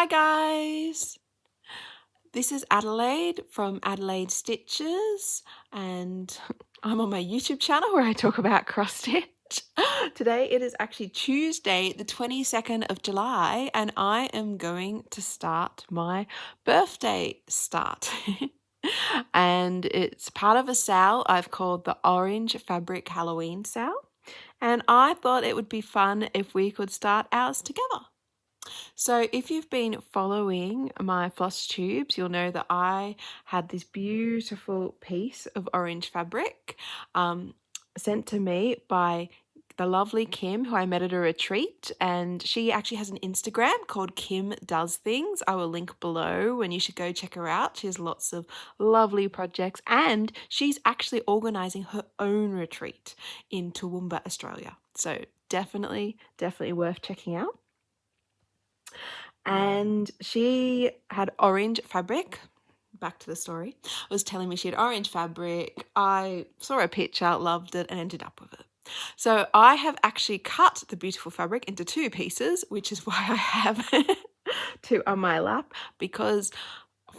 Hi guys, this is Adelaide from Adelaide Stitches and I'm on my YouTube channel where I talk about cross stitch. Today it is actually Tuesday the 22nd of July and I am going to start my birthday start. And it's part of a SAL I've called the Orange Fabric Halloween SAL, and I thought it would be fun if we could start ours together. So if you've been following my floss tubes, you'll know that I had this beautiful piece of orange fabric sent to me by the lovely Kim, who I met at a retreat, and she actually has an Instagram called Kim Does Things. I will link below and you should go check her out. She has lots of lovely projects and she's actually organising her own retreat in Toowoomba, Australia. So definitely worth checking out. And she had orange fabric. Back to the story. Was telling me she had orange fabric. I saw a picture, loved it, and ended up with it. So I have actually cut the beautiful fabric into two pieces, which is why I have two on my lap, because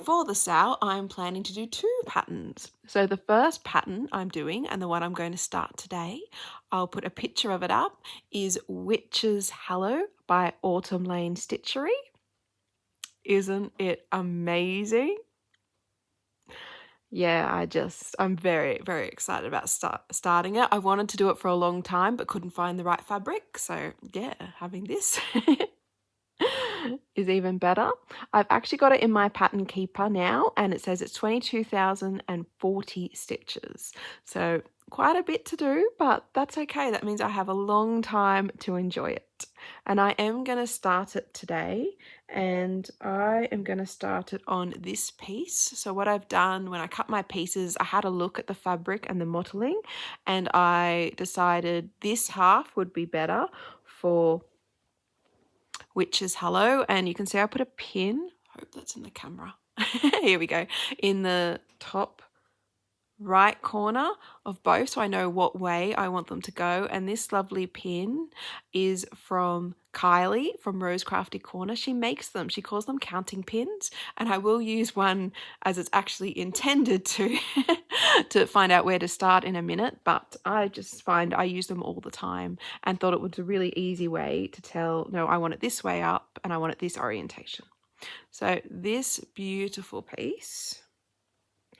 for the SAL, I'm planning to do two patterns. So the first pattern I'm doing, and the one I'm going to start today, I'll put a picture of it up, is Witch's Hello by Autumn Lane Stitchery. Isn't it amazing? Yeah, I'm very excited about starting it. I wanted to do it for a long time but couldn't find the right fabric. So yeah, having this is even better. I've actually got it in my pattern keeper now and it says it's 22,040 stitches. So quite a bit to do, but that's okay. That means I have a long time to enjoy it. And I am going to start it today, and I am going to start it on this piece. So what I've done when I cut my pieces, I had a look at the fabric and the mottling, and I decided this half would be better for Witch's Hello. And you can see I put a pin, hope that's in the camera. Here we go, in the top right corner of both, so I know what way I want them to go. And this lovely pin is from Kylie from Rose Crafty Corner. She makes them, she calls them counting pins, and I will use one as it's actually intended to to find out where to start in a minute, but I just find I use them all the time and thought it was a really easy way to tell, no, I want it this way up and I want it this orientation. So this beautiful piece,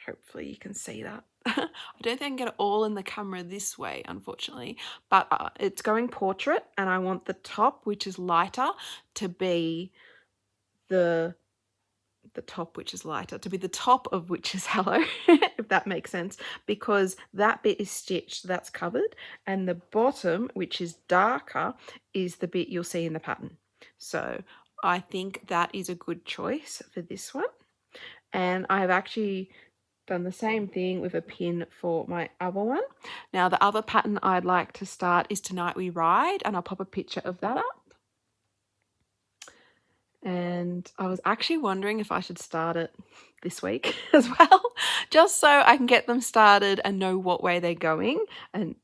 hopefully you can see that. I don't think I can get it all in the camera this way, unfortunately, but it's going portrait, and I want the top, which is lighter, to be the top, which is lighter, to be the top of Witch's Hello, if that makes sense, because that bit is stitched, that's covered, and the bottom, which is darker, is the bit you'll see in the pattern. So I think that is a good choice for this one. And I've actually done the same thing with a pin for my other one. Now the other pattern I'd like to start is Tonight We Ride, and I'll pop a picture of that up. And I was actually wondering if I should start it this week as well, just so I can get them started and know what way they're going, and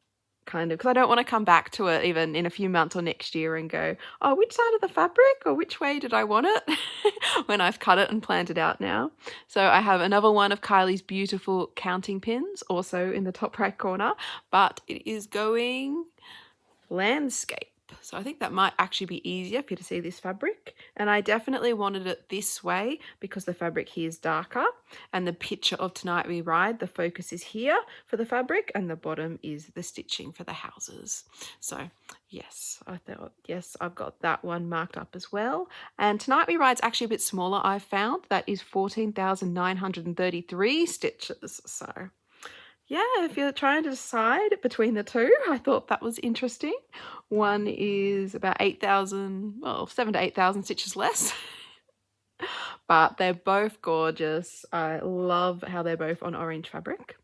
kind of, because I don't want to come back to it even in a few months or next year and go, oh, which side of the fabric or which way did I want it when I've cut it and planned it out now. So I have another one of Kylie's beautiful counting pins also in the top right corner, but it is going landscape. So I think that might actually be easier for you to see this fabric. And I definitely wanted it this way because the fabric here is darker, and the picture of Tonight We Ride, the focus is here for the fabric, and the bottom is the stitching for the houses. So yes, I thought, yes, I've got that one marked up as well. And Tonight We Ride's actually a bit smaller, I've found. That is 14,933 stitches. So yeah, if you're trying to decide between the two, I thought that was interesting. One is about 8,000, well, 7,000 to 8,000 stitches less. But they're both gorgeous. I love how they're both on orange fabric.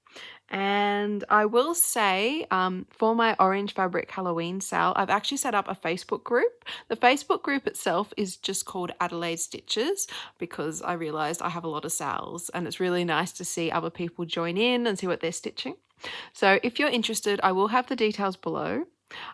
And I will say, for my orange fabric Halloween sale, I've actually set up a Facebook group. The Facebook group itself is just called Adelaide Stitches, because I realised I have a lot of sales and it's really nice to see other people join in and see what they're stitching. So if you're interested, I will have the details below.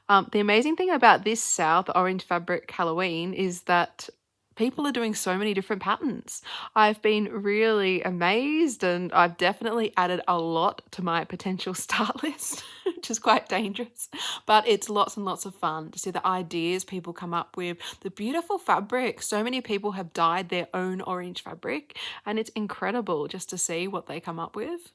The amazing thing about this sale, the orange fabric Halloween, is that people are doing so many different patterns. I've been really amazed, and I've definitely added a lot to my potential start list, which is quite dangerous. But it's lots and lots of fun to see the ideas people come up with, the beautiful fabric. So many people have dyed their own orange fabric, and it's incredible just to see what they come up with.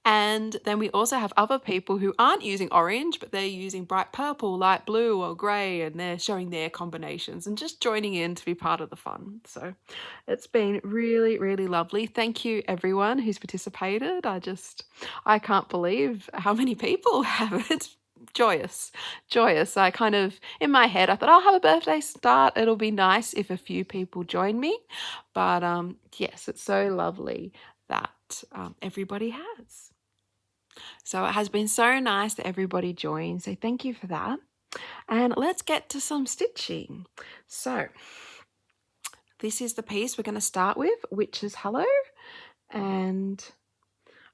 And then we also have other people who aren't using orange, but they're using bright purple, light blue, or grey, and they're showing their combinations and just joining in to be part of the fun. So it's been really, really lovely. Thank you, everyone who's participated. I can't believe how many people have. It's joyous. I kind of, in my head, I thought I'll have a birthday start. It'll be nice if a few people join me. But yes, it's so lovely that everybody has. So it has been so nice that everybody joined. So thank you for that. And let's get to some stitching. So this is the piece we're going to start with, which is Hello. And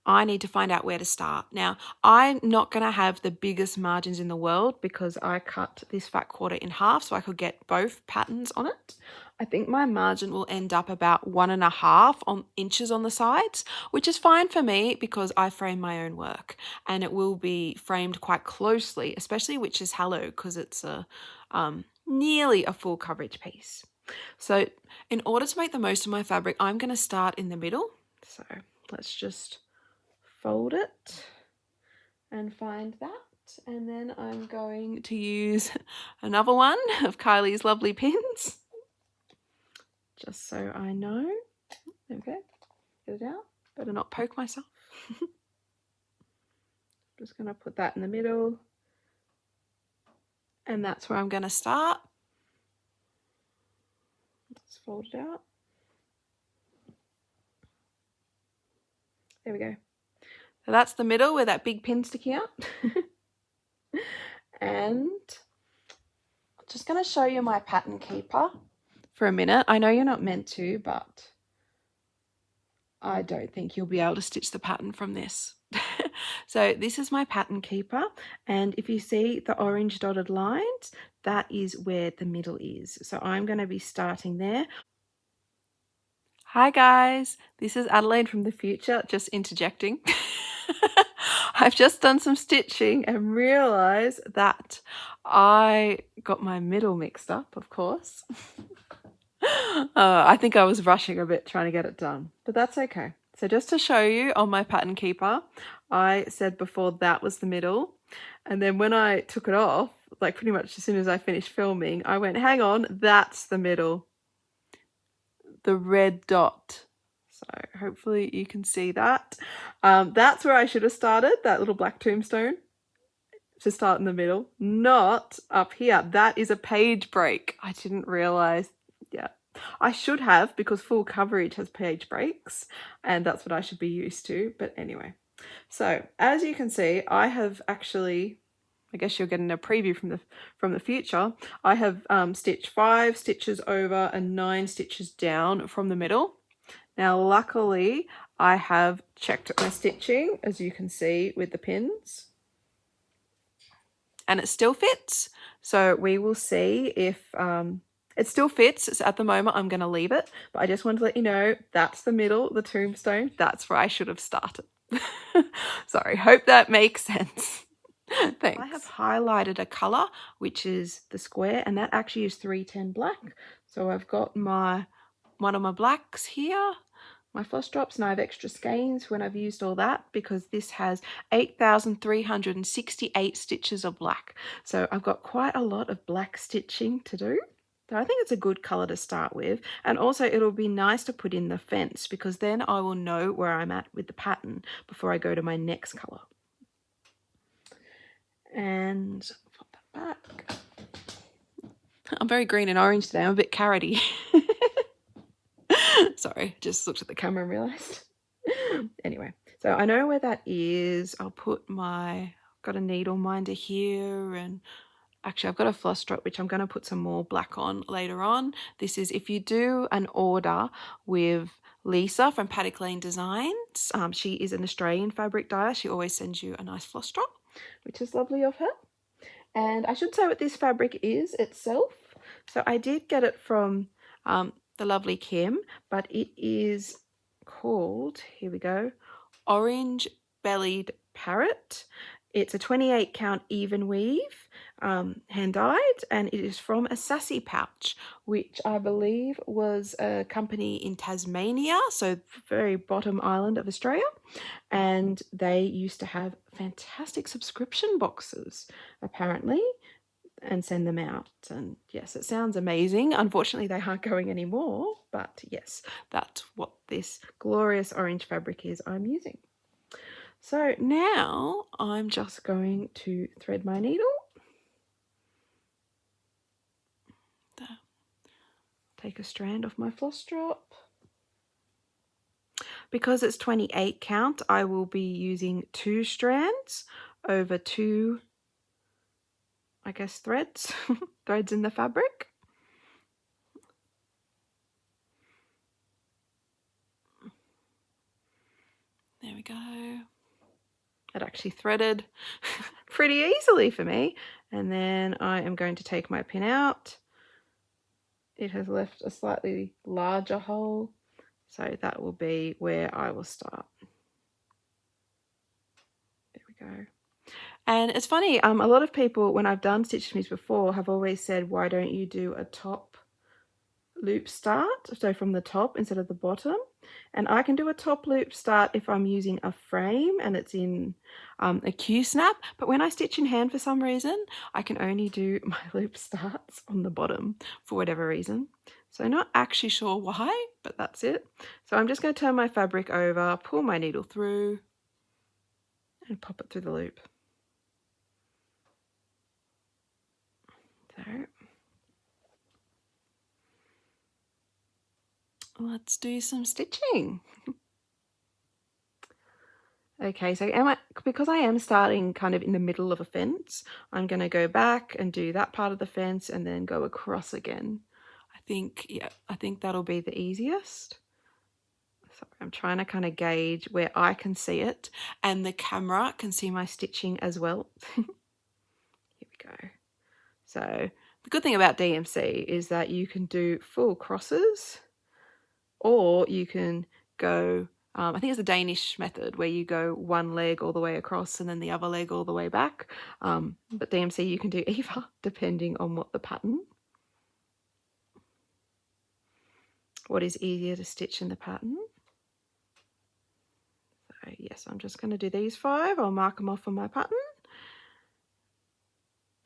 I need to find out where to start. Now, I'm not going to have the biggest margins in the world because I cut this fat quarter in half so I could get both patterns on it. I think my margin will end up about 1.5 inches on the sides, which is fine for me because I frame my own work, and it will be framed quite closely, especially which is Hello, because it's a nearly a full coverage piece. So in order to make the most of my fabric, I'm going to start in the middle. So let's just fold it and find that. And then I'm going to use another one of Kylie's lovely pins, just so I know. Okay, get it out. Better not poke myself. Just going to put that in the middle. And that's where I'm going to start. Let's fold it out. There we go. So that's the middle where that big pin's sticking out. And I'm just going to show you my pattern keeper for a minute. I know you're not meant to, but I don't think you'll be able to stitch the pattern from this. So this is my pattern keeper, and if you see the orange dotted lines, that is where the middle is. So I'm going to be starting there. Hi guys, this is Adelaide from the future, just interjecting. I've just done some stitching and realised that I got my middle mixed up, of course. I think I was rushing a bit trying to get it done, but that's okay. So just to show you on my pattern keeper, I said before that was the middle, and then when I took it off, like pretty much as soon as I finished filming, I went, hang on, that's the middle. The red dot. So hopefully you can see that. That's where I should have started, that little black tombstone, to start in the middle, not up here. That is a page break. I didn't realize. Yeah, I should have, because full coverage has page breaks, and that's what I should be used to. But anyway, so as you can see, I have actually, I guess you're getting a preview from the future. I have stitched 5 stitches over and 9 stitches down from the middle. Now, luckily, I have checked my stitching, as you can see with the pins, and it still fits. So we will see if it still fits. So at the moment, I'm going to leave it, but I just wanted to let you know that's the middle, the tombstone. That's where I should have started. Sorry, hope that makes sense. Thanks. I have highlighted a colour, which is the square, and that actually is 310 black. So I've got one of my blacks here, my floss drops, and I have extra skeins when I've used all that, because this has 8,368 stitches of black. So I've got quite a lot of black stitching to do. So I think it's a good colour to start with, and also it'll be nice to put in the fence, because then I will know where I'm at with the pattern before I go to my next colour. And put that back. I'm very green and orange today. I'm a bit carroty. Sorry, just looked at the camera and realised. Anyway, so I know where that is. I'll put got a needle minder here, and actually I've got a floss drop which I'm going to put some more black on later on. This is if you do an order with Lisa from Paddock Lane Designs. She is an Australian fabric dyer. She always sends you a nice floss drop, which is lovely of her. And I should say what this fabric is itself. So I did get it from the lovely Kim, but it is called, here we go, Orange Bellied Parrot. It's a 28 count even weave, hand dyed, and it is from a Sassy pouch, which I believe was a company in Tasmania, so very bottom island of Australia, and they used to have fantastic subscription boxes, apparently, and send them out. And yes, it sounds amazing. Unfortunately, they aren't going anymore, but yes, that's what this glorious orange fabric is I'm using. So now I'm just going to thread my needle. Take a strand off my floss drop. Because it's 28 count, I will be using 2 strands over 2, I guess, threads, threads in the fabric. There we go. It actually threaded pretty easily for me. And then I am going to take my pin out. It has left a slightly larger hole, so that will be where I will start. There we go. And it's funny, a lot of people, when I've done stitch to me's before, have always said, why don't you do a top loop start, so from the top instead of the bottom? And I can do a top loop start if I'm using a frame and it's in a Q-snap, but when I stitch in hand for some reason, I can only do my loop starts on the bottom for whatever reason. So not actually sure why, but that's it. So I'm just going to turn my fabric over, pull my needle through, and pop it through the loop. So let's do some stitching. Okay, so because I am starting kind of in the middle of a fence, I'm going to go back and do that part of the fence and then go across again. I think that'll be the easiest. Sorry, I'm trying to kind of gauge where I can see it and the camera can see my stitching as well. Here we go. So the good thing about DMC is that you can do full crosses, or you can go, I think it's the Danish method where you go one leg all the way across and then the other leg all the way back. But DMC you can do either, depending on what the pattern. What is easier to stitch in the pattern. So yes, I'm just going to do these 5. I'll mark them off on my pattern.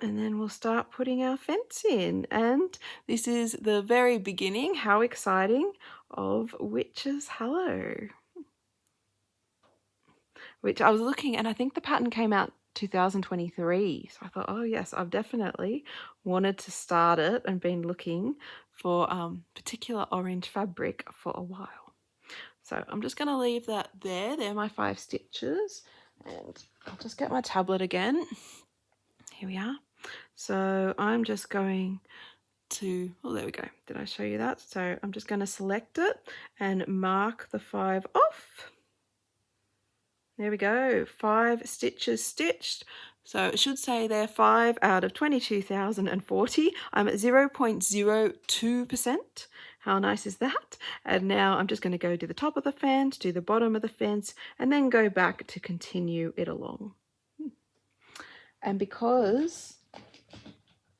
And then we'll start putting our fence in. And this is the very beginning, how exciting, of Witch's Hello. Which I was looking, and I think the pattern came out 2023. So I thought, oh yes, I've definitely wanted to start it and been looking for particular orange fabric for a while. So I'm just going to leave that there. They're my 5 stitches. And I'll just get my tablet again. Here we are. So I'm just going to, oh, there we go. Did I show you that? So I'm just going to select it and mark the 5 off. There we go, 5 stitches stitched. So it should say there 5 out of 22,040. I'm at 0.02%. How nice is that? And now I'm just going to go to the top of the fence, do the bottom of the fence, and then go back to continue it along. And because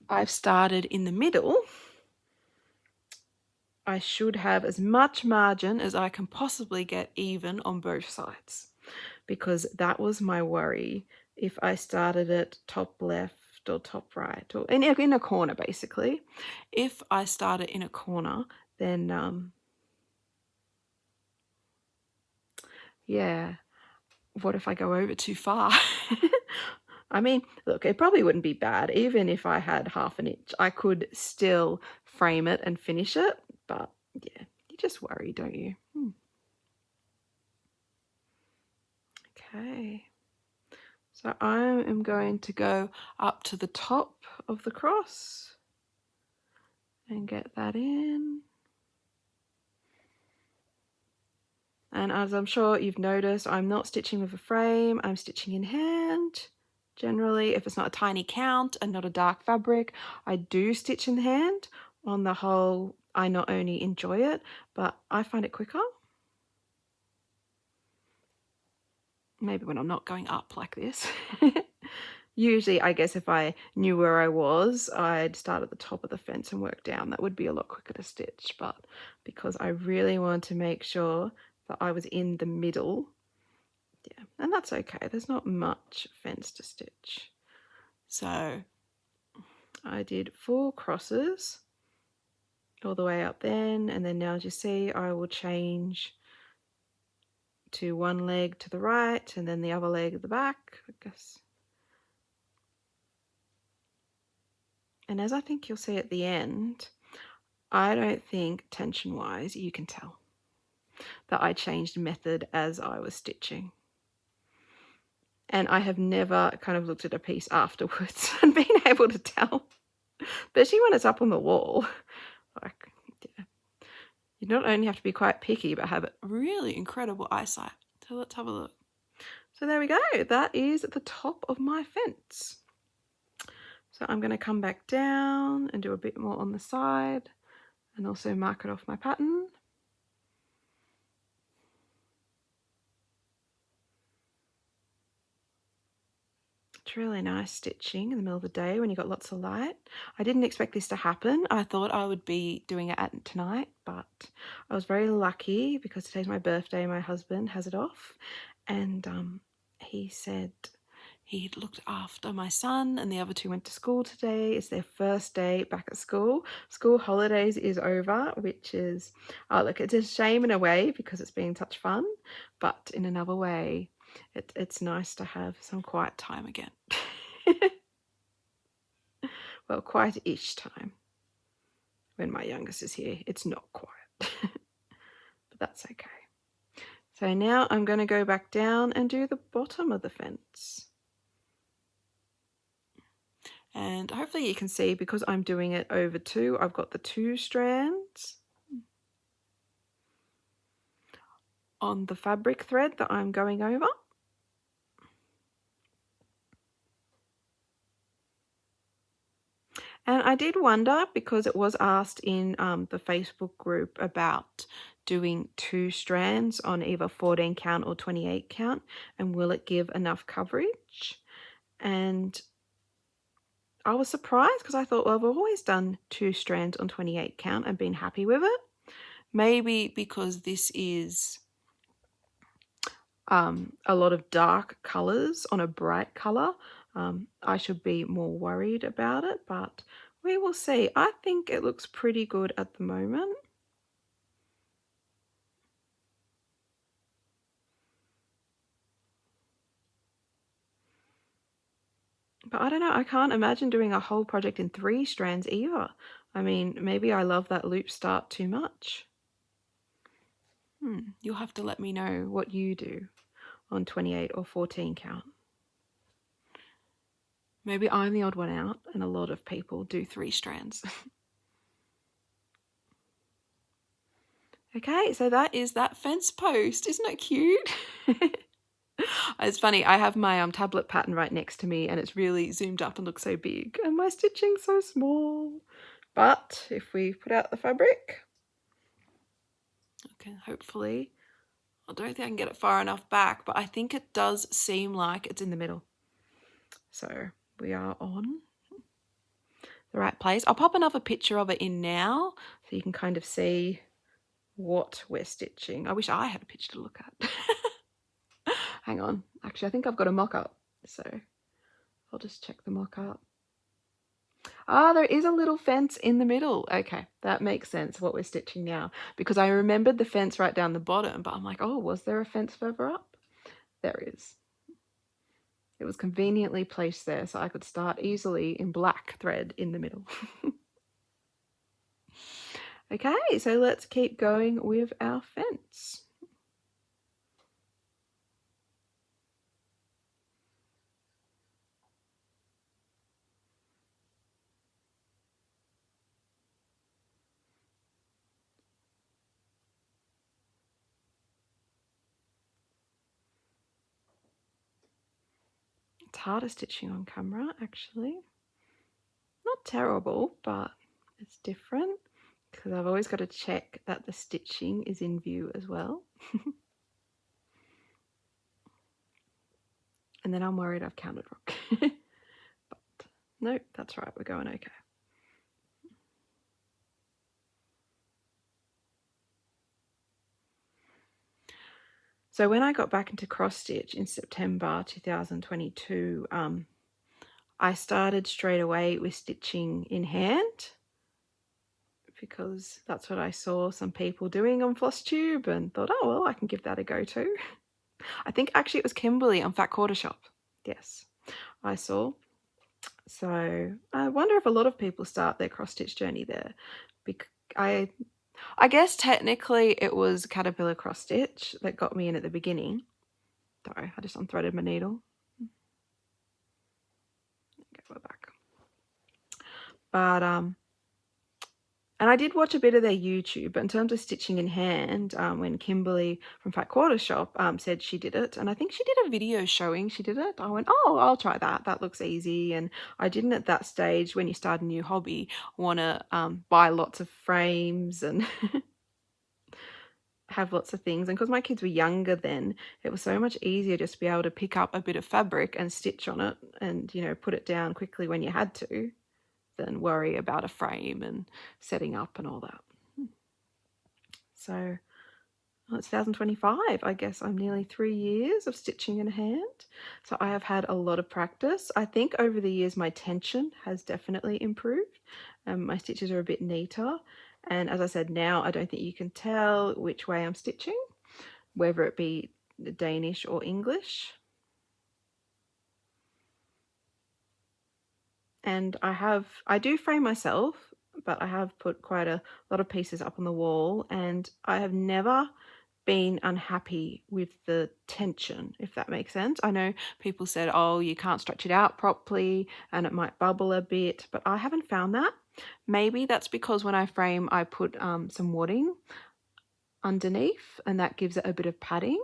I've started in the middle, I should have as much margin as I can possibly get even on both sides, because that was my worry. If I started at top left or top right, or in a corner basically, if I started in a corner, then yeah, what if I go over too far? I mean, look, it probably wouldn't be bad. Even if I had half an inch, I could still frame it and finish it. But yeah, you just worry, don't you? Okay. So I am going to go up to the top of the cross and get that in. And as I'm sure you've noticed, I'm not stitching with a frame, I'm stitching in hand. Generally, if it's not a tiny count and not a dark fabric, I do stitch in hand on the whole I not only enjoy it, but I find it quicker. Maybe when I'm not going up like this. Usually, I guess if I knew where I was, I'd start at the top of the fence and work down. That would be a lot quicker to stitch, but because I really want to make sure that I was in the middle, yeah, and that's okay. There's not much fence to stitch. So I did 4 crosses all the way up then, and then now as you see, I will change to one leg to the right and then the other leg at the back, I guess. And as I think you'll see at the end, I don't think tension-wise you can tell that I changed method as I was stitching. And I have never kind of looked at a piece afterwards and been able to tell, especially when it's up on the wall. Like, yeah. You not only have to be quite picky, but have really incredible eyesight. So let's have a look. So there we go. That is the top of my fence. So I'm going to come back down and do a bit more on the side and also mark it off my pattern. It's really nice stitching in the middle of the day when you've got lots of light. I didn't expect this to happen. I thought I would be doing it at tonight, but I was very lucky because today's my birthday. My husband has it off, and he said he'd looked after my son and the other 2 went to school today. It's their first day back at school. School holidays is over, which is, look, it's a shame in a way because it's been such fun, but in another way, it's nice to have some quiet time again. Well, quiet-ish time. When my youngest is here, it's not quiet, but that's okay. So now I'm going to go back down and do the bottom of the fence. And hopefully you can see, because I'm doing it over 2, I've got the 2 strands on the fabric thread that I'm going over. And I did wonder, because it was asked in the Facebook group about doing 2 strands on either 14 count or 28 count, and will it give enough coverage? And I was surprised because I thought, well, I've always done 2 strands on 28 count and been happy with it. Maybe because this is a lot of dark colours on a bright colour, I should be more worried about it, but we will see. I think it looks pretty good at the moment. But I don't know, I can't imagine doing a whole project in 3 strands either. I mean, maybe I love that loop start too much. You'll have to let me know what you do on 28 or 14 count. Maybe I'm the odd one out and a lot of people do 3 strands. Okay, so that is that fence post. Isn't it cute? It's funny, I have my tablet pattern right next to me and it's really zoomed up and looks so big, and my stitching's so small. But if we put out the fabric, okay, hopefully, I don't think I can get it far enough back, but I think it does seem like it's in the middle. So we are on the right place. I'll pop another picture of it in now so you can kind of see what we're stitching. I wish I had a picture to look at. Hang on. Actually, I think I've got a mock-up, so I'll just check the mock-up. There is a little fence in the middle. Okay, that makes sense what we're stitching now, because I remembered the fence right down the bottom, but I'm like, oh, was there a fence further up? There is. It was conveniently placed there so I could start easily in black thread in the middle. Okay, so let's keep going with our fence. It's harder stitching on camera, actually. Not terrible, but it's different. because I've always got to check that the stitching is in view as well. And then I'm worried I've counted wrong. But nope, that's right, we're going okay. So when I got back into cross stitch in September 2022, I started straight away with stitching in hand, because that's what I saw some people doing on Flosstube and thought, oh, well, I can give that a go too. I think actually it was Kimberly on Fat Quarter Shop. Yes, I saw. So I wonder if a lot of people start their cross-stitch journey there. I guess technically it was Caterpillar cross-stitch that got me in at the beginning. Sorry, I just unthreaded my needle. Okay, we're back. But and I did watch a bit of their YouTube, but in terms of stitching in hand, when Kimberly from Fat Quarter Shop said she did it, and I think she did a video showing she did it, I went, oh, I'll try that. That looks easy. And I didn't at that stage, when you start a new hobby, want to buy lots of frames and have lots of things. And because my kids were younger then, it was so much easier just to be able to pick up a bit of fabric and stitch on it and, you know, put it down quickly when you had to, than worry about a frame and setting up and all that. So it's 2025. I guess I'm nearly 3 years of stitching in hand. So I have had a lot of practice. I think over the years my tension has definitely improved. My stitches are a bit neater. And as I said, now I don't think you can tell which way I'm stitching, whether it be Danish or English. And I do frame myself, but I have put quite a lot of pieces up on the wall, and I have never been unhappy with the tension, if that makes sense. I know people said, oh, you can't stretch it out properly and it might bubble a bit, but I haven't found that. Maybe that's because when I frame, I put some wadding underneath, and that gives it a bit of padding.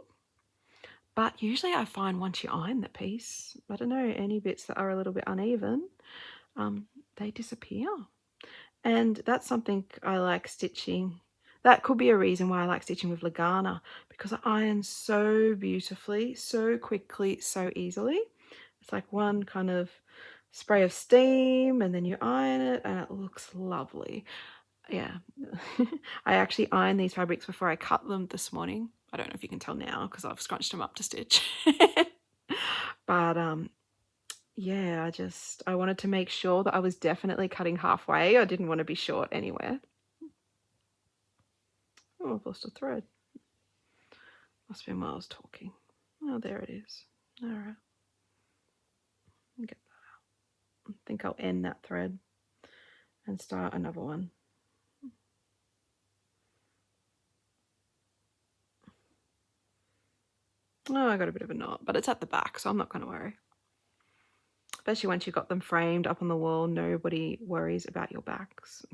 But usually I find once you iron the piece, I don't know, any bits that are a little bit uneven, they disappear. And that's something I like stitching. That could be a reason why I like stitching with Lagana, because I iron so beautifully, so quickly, so easily. It's like one kind of spray of steam and then you iron it and it looks lovely. Yeah. I actually ironed these fabrics before I cut them this morning. I don't know if you can tell now because I've scrunched them up to stitch. But yeah, I wanted to make sure that I was definitely cutting halfway. I didn't want to be short anywhere. Oh, I've lost a thread. Must have been while I was talking. Oh, there it is. All right. Get that out. I think I'll end that thread and start another one. Oh, I got a bit of a knot, but it's at the back, so I'm not going to worry. Especially once you've got them framed up on the wall, nobody worries about your backs.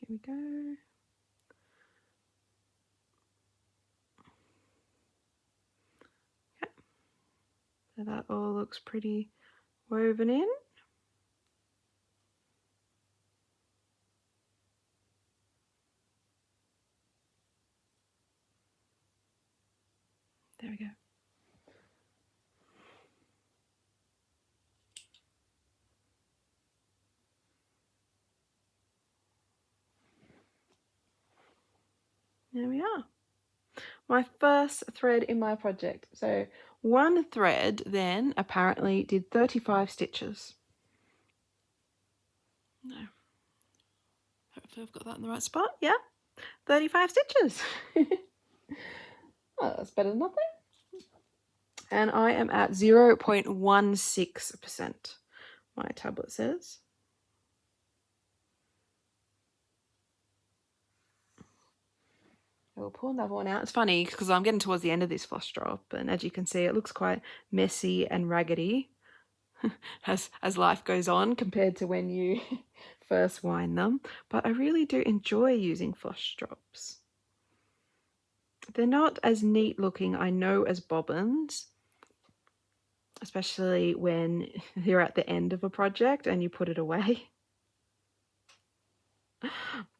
Here we go. Okay. So that all looks pretty woven in. There we go. There we are. My first thread in my project. So one thread then apparently did 35 stitches. No. Hopefully I've got that in the right spot. Yeah, 35 stitches. Oh, that's better than nothing. And I am at 0.16%, my tablet says. We'll pull another one out. It's funny because I'm getting towards the end of this floss drop, and as you can see, it looks quite messy and raggedy as life goes on compared to when you first wind them. But I really do enjoy using floss drops. They're not as neat looking, I know, as bobbins, especially when you're at the end of a project and you put it away.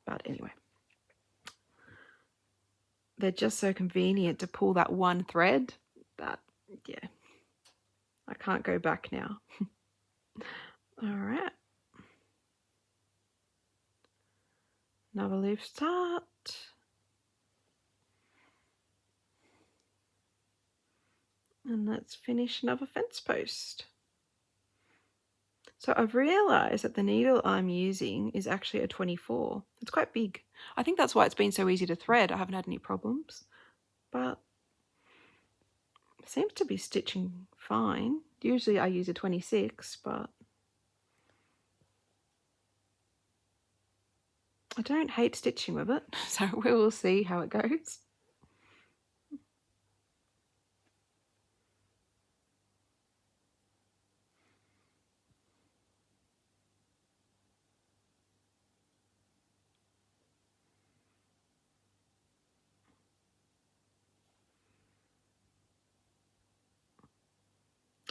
But anyway, they're just so convenient to pull that one thread that, yeah, I can't go back now. All right. Another loop start. And let's finish another fence post. So I've realised that the needle I'm using is actually a 24. It's quite big. I think that's why it's been so easy to thread. I haven't had any problems. But it seems to be stitching fine. Usually I use a 26, but I don't hate stitching with it. So we will see how it goes.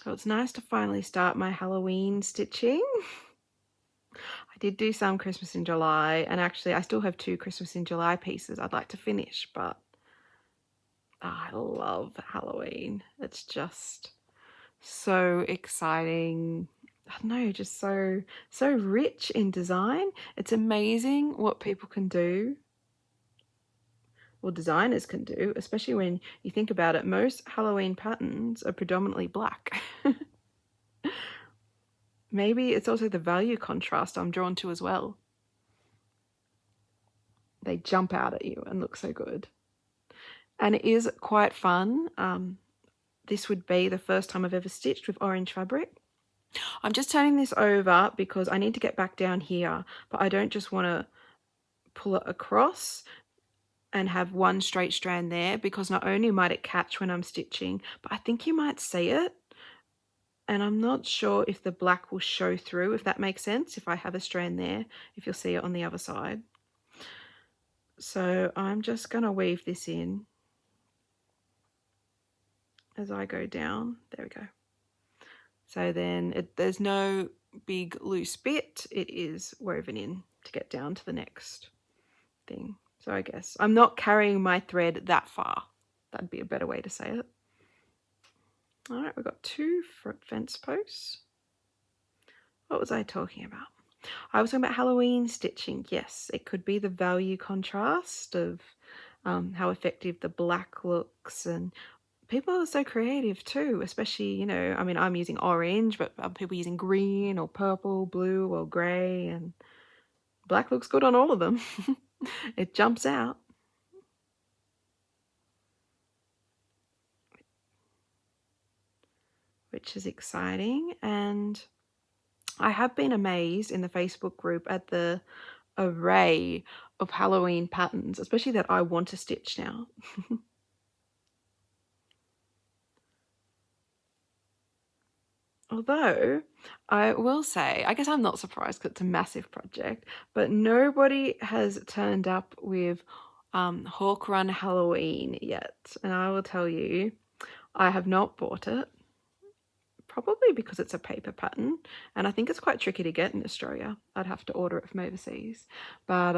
So it's nice to finally start my Halloween stitching. I did do some Christmas in July, and actually I still have 2 Christmas in July pieces I'd like to finish, but I love Halloween. It's just so exciting. I don't know, just so rich in design. It's amazing what people can do, or designers can do, especially when you think about it. Most Halloween patterns are predominantly black. Maybe it's also the value contrast I'm drawn to as well. They jump out at you and look so good. And it is quite fun. This would be the first time I've ever stitched with orange fabric. I'm just turning this over because I need to get back down here, but I don't just want to pull it across and have one straight strand there, because not only might it catch when I'm stitching, but I think you might see it. And I'm not sure if the black will show through, if that makes sense, if I have a strand there, if you'll see it on the other side. So I'm just going to weave this in as I go down. There we go. So then there's no big loose bit. It is woven in to get down to the next thing. So I guess I'm not carrying my thread that far. That'd be a better way to say it. All right, we've got 2 fence posts. What was I talking about? I was talking about Halloween stitching. Yes, it could be the value contrast of how effective the black looks, and people are so creative too, especially, you know, I mean, I'm using orange, but other people using green or purple, blue or grey, and black looks good on all of them. It jumps out. Which is exciting. And I have been amazed in the Facebook group at the array of Halloween patterns, especially that I want to stitch now. Although I will say, I guess I'm not surprised because it's a massive project, but nobody has turned up with Hawk Run Halloween yet. And I will tell you, I have not bought it. Probably because it's a paper pattern, and I think it's quite tricky to get in Australia. I'd have to order it from overseas. But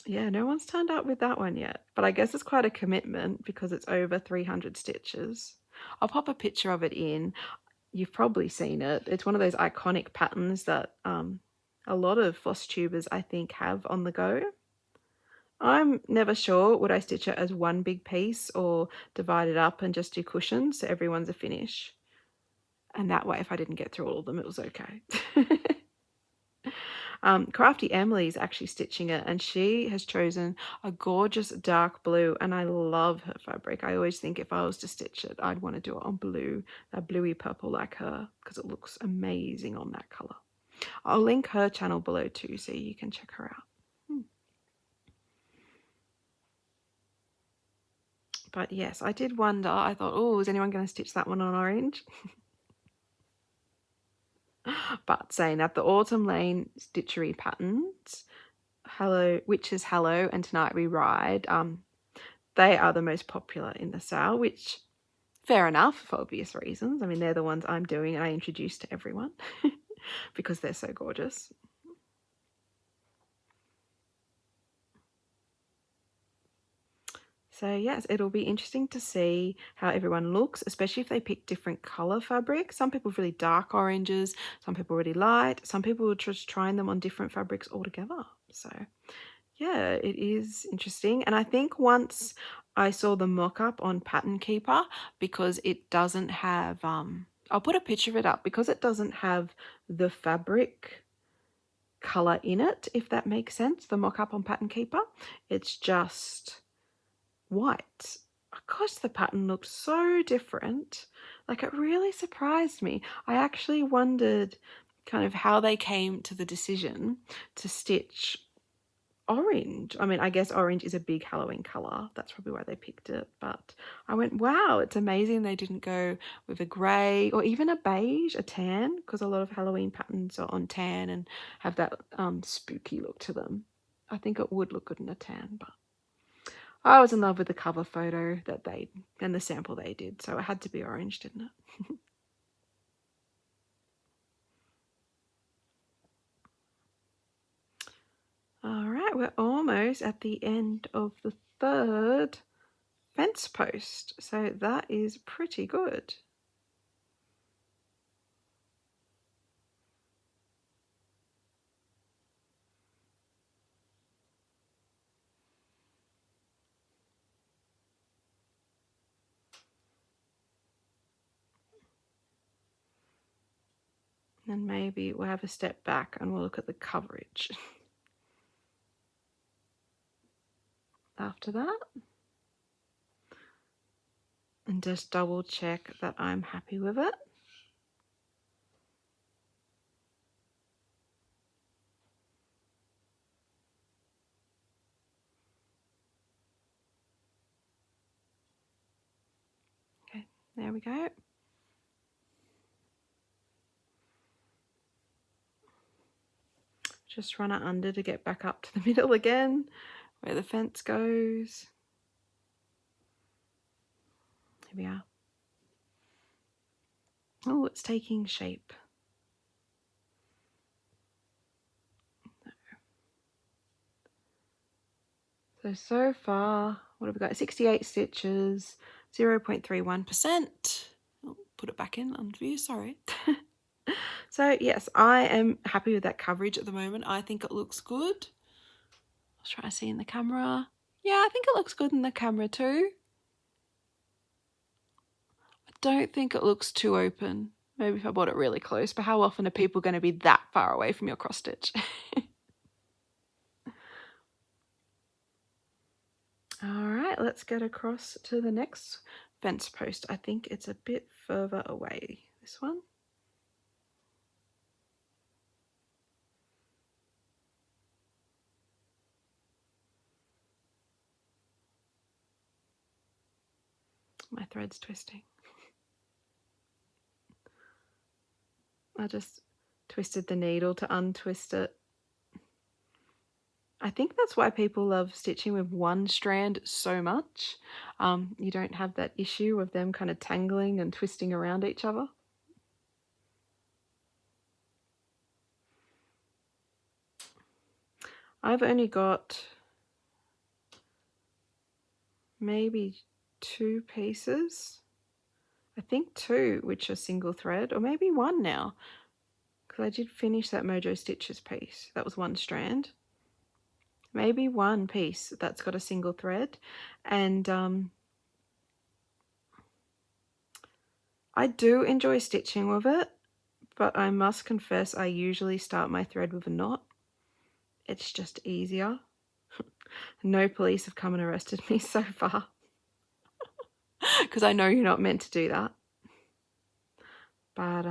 yeah, no one's turned up with that one yet. But I guess it's quite a commitment because it's over 300 stitches. I'll pop a picture of it in. You've probably seen it. It's one of those iconic patterns that a lot of Flosstubers, I think, have on the go. I'm never sure, would I stitch it as one big piece or divide it up and just do cushions so everyone's a finish? And that way, if I didn't get through all of them, it was okay. Crafty Emily's actually stitching it, and she has chosen a gorgeous dark blue, and I love her fabric. I always think if I was to stitch it, I'd want to do it on blue, a bluey purple like her, because it looks amazing on that colour. I'll link her channel below too, so you can check her out. But yes, I did wonder, I thought, oh, is anyone going to stitch that one on orange? But saying that, the Autumn Lane Stitchery patterns, Hello, Witches Hello and Tonight We Ride, they are the most popular in the SAL, which Fair enough, for obvious reasons. I mean, they're the ones I'm doing and I introduce to everyone because they're so gorgeous. So yes, it'll be interesting to see how everyone looks, especially if they pick different color fabric. Some people really dark oranges, some people really light, some people are just trying them on different fabrics altogether. So yeah, it is interesting. And I think once I saw the mock-up on Pattern Keeper, because it doesn't have, I'll put a picture of it up, because it doesn't have the fabric color in it, if that makes sense, the mock-up on Pattern Keeper. It's just white. Gosh, the pattern looked so different. Like, it really surprised me. I actually wondered kind of how they came to the decision to stitch orange. I mean, I guess orange is a big Halloween color. That's probably why they picked it. But I went, wow, it's amazing they didn't go with a grey or even a beige, a tan, because a lot of Halloween patterns are on tan and have that spooky look to them. I think it would look good in a tan, but I was in love with the cover photo that they and the sample they did, so it had to be orange, didn't it? All right, we're almost at the end of the third fence post, so that is pretty good. And maybe we'll have a step back and we'll look at the coverage after that. And just double check that I'm happy with it. Okay, there we go. Just run it under to get back up to the middle again, where the fence goes. Here we are. Oh, it's taking shape. So far, what have we got? 68 stitches, 0.31%. I'll put it back in on view, sorry. So yes, I am happy with that coverage at the moment. I think it looks good. I'll try to see in the camera. Yeah, I think it looks good in the camera too. I don't think it looks too open. Maybe if I brought it really close, but how often are people going to be that far away from your cross stitch? All right, let's get across to the next fence post. I think it's a bit further away, this one. My thread's twisting. I just twisted the needle to untwist it. I think that's why people love stitching with one strand so much. You don't have that issue of them kind of tangling and twisting around each other. I've only got maybe 2 pieces. I think 2 which are single thread, or maybe 1 now, because I did finish that Mojo Stitches piece. That was 1 strand. Maybe 1 piece that's got a single thread. And I do enjoy stitching with it, but I must confess I usually start my thread with a knot. It's just easier. No police have come and arrested me so far, because I know you're not meant to do that. But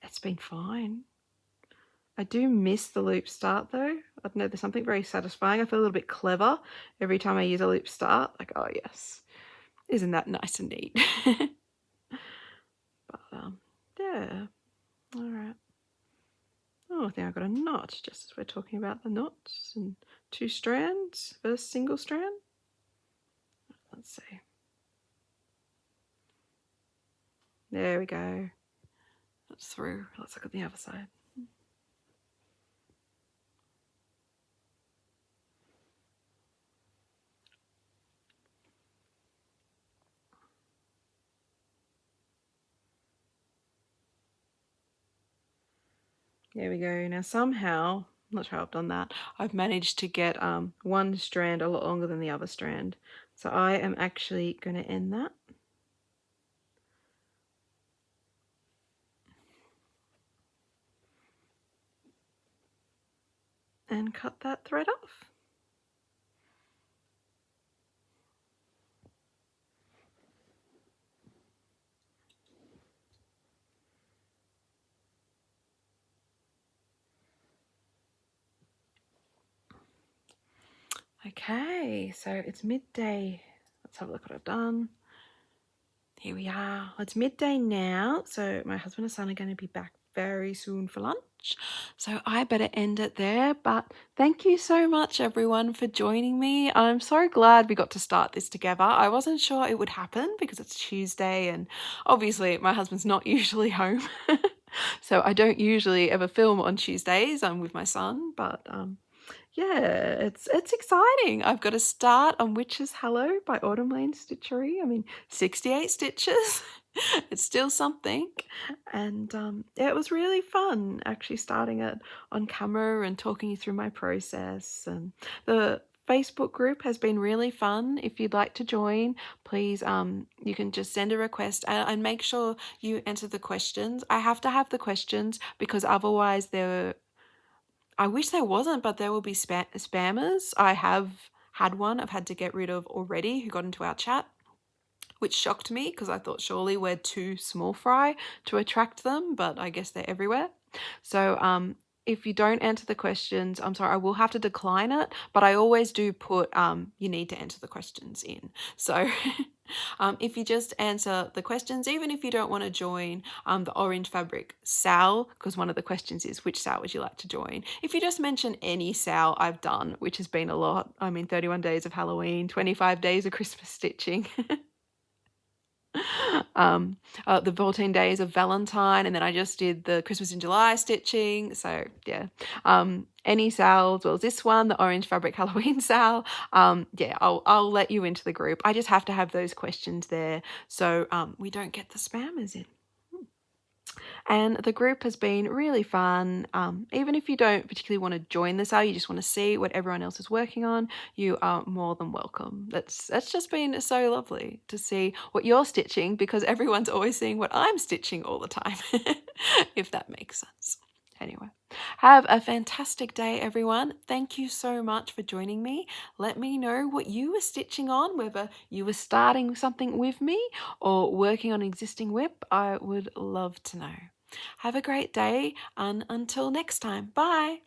it's been fine. I do miss the loop start though. I don't know, there's something very satisfying. I feel a little bit clever every time I use a loop start. Like, oh yes, isn't that nice and neat? But yeah, all right. Oh, I think I got a knot, just as we're talking about the knots and 2 strands versus single strand. Let's see. There we go. That's through. Let's look at the other side. There we go. Now somehow, I'm not sure how I've done that, I've managed to get one strand a lot longer than the other strand. So I am actually going to end that. And cut that thread off. Okay, so it's midday. Let's have a look what I've done. Here we are. It's midday now, so my husband and son are going to be back very soon for lunch. So I better end it there, but thank you so much everyone for joining me. I'm so glad we got to start this together. I wasn't sure it would happen because it's Tuesday and obviously my husband's not usually home. So I don't usually ever film on Tuesdays. I'm with my son, but yeah, it's exciting. I've got a start on Witch's Hello by Autumn Lane Stitchery. I mean, 68 stitches. It's still something. And yeah, it was really fun actually starting it on camera and talking you through my process. And the Facebook group has been really fun. If you'd like to join, please you can just send a request and make sure you answer the questions. I have to have the questions because otherwise I wish there wasn't, but there will be spammers. I have had one I've had to get rid of already who got into our chat, which shocked me because I thought surely we're too small fry to attract them, but I guess they're everywhere. So if you don't answer the questions, I'm sorry, I will have to decline it, but I always do put you need to answer the questions in. So if you just answer the questions, even if you don't want to join the orange fabric SAL, because one of the questions is which SAL would you like to join? If you just mention any SAL I've done, which has been a lot, I mean 31 days of Halloween, 25 days of Christmas stitching. The 14 days of Valentine, and then I just did the Christmas in July stitching. So yeah, any SAL as well as this one, the orange fabric Halloween SAL. Yeah, I'll let you into the group. I just have to have those questions there so we don't get the spammers in. And the group has been really fun. Even if you don't particularly want to join the SAL, you just want to see what everyone else is working on, you are more than welcome. That's just been so lovely to see what you're stitching because everyone's always seeing what I'm stitching all the time, if that makes sense. Anyway, have a fantastic day, everyone. Thank you so much for joining me. Let me know what you were stitching on, whether you were starting something with me or working on an existing whip. I would love to know. Have a great day, and until next time, bye.